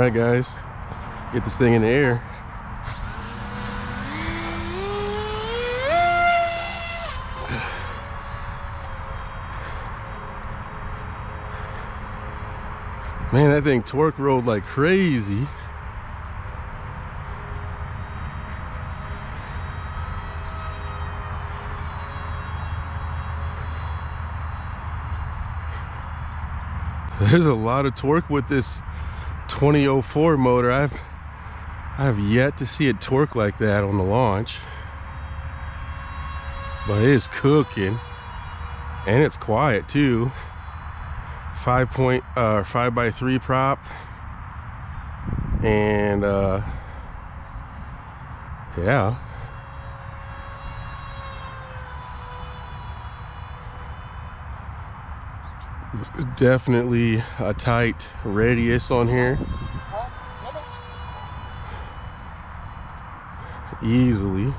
Alright guys, get this thing in the air. Man, that thing torque rolled like crazy. There's a lot of torque with this 2004 motor. I have yet to see it torque like that on the launch, but it is cooking, and it's quiet too. 5x3 prop, and yeah. Definitely a tight radius on here. Easily.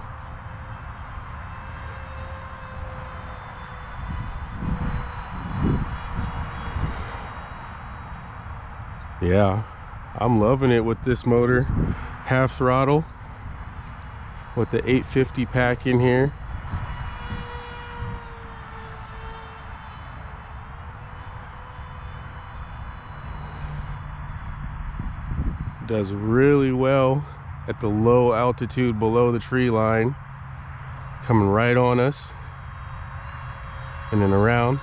Yeah, I'm loving it with this motor. Half throttle with the 850 pack in here. Does really well at the low altitude below the tree line, coming right on us and then around.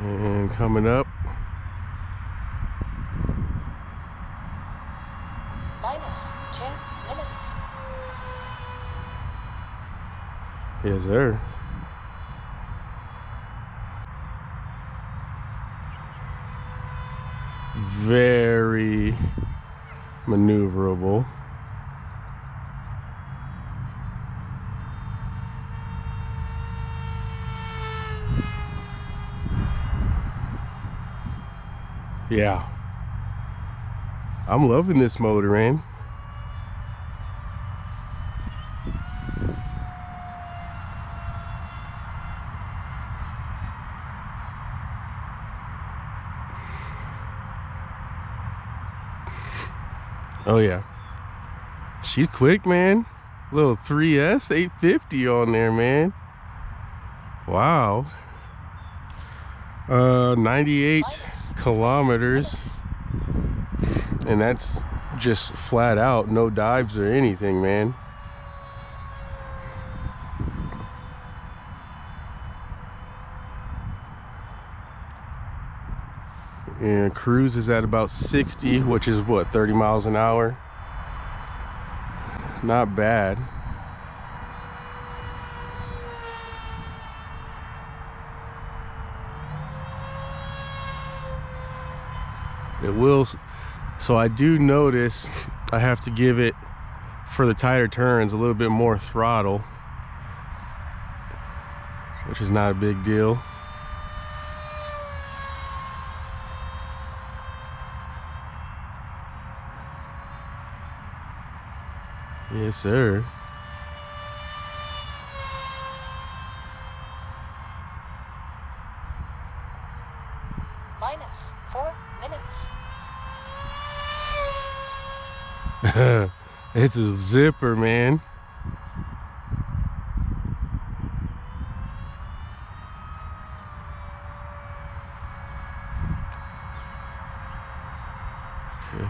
And coming up. -2 minutes. Yes, sir. Very maneuverable. Yeah, I'm loving this motor, man. Oh yeah, she's quick, man. Little 3S 850 on there, man. Wow. 98 kilometers, and that's just flat out, no dives or anything, man. And cruise is at about 60, which is what, 30 miles an hour. Not bad. It will, so I do notice I have to give it, for the tighter turns, a little bit more throttle, which is not a big deal. Yes, sir. -4 minutes. It's a zipper, man. Okay.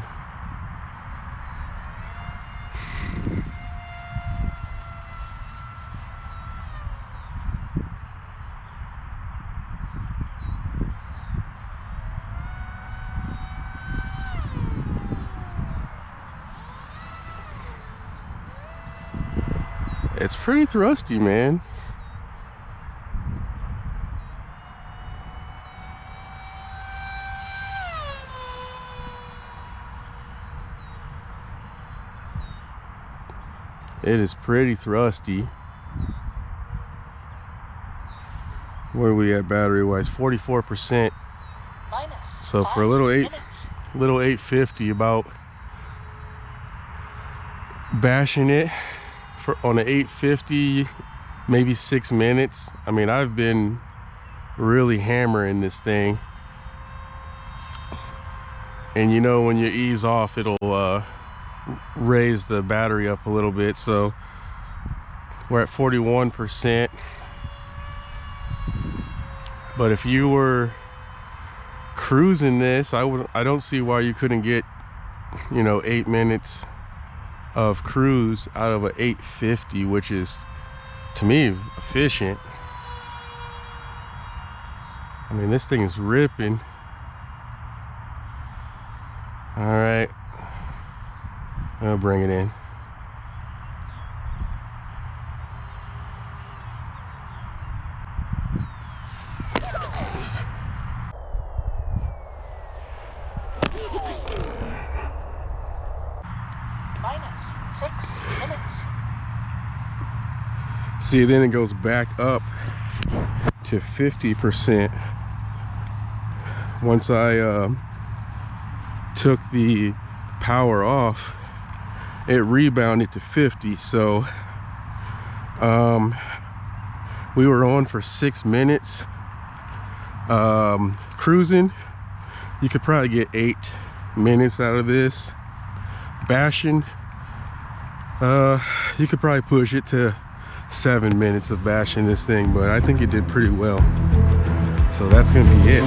It's pretty thrusty, man. It is pretty thrusty. Where are we at battery wise? 44%. So for a little 850, about bashing it on an 850, maybe 6 minutes. I mean, I've been really hammering this thing. And you know, when you ease off, it'll raise the battery up a little bit. So we're at 41%. But if you were cruising this, I don't see why you couldn't get, you know, 8 minutes of cruise out of an 850, which is, to me, efficient. I mean, this thing is ripping. All right, I'll bring it in. -6 minutes. See, then it goes back up to 50% once I took the power off. It rebounded to 50. So we were on for 6 minutes cruising. You could probably get 8 minutes out of this. Bashing, you could probably push it to 7 minutes of bashing this thing, but I think it did pretty well. So that's gonna be it.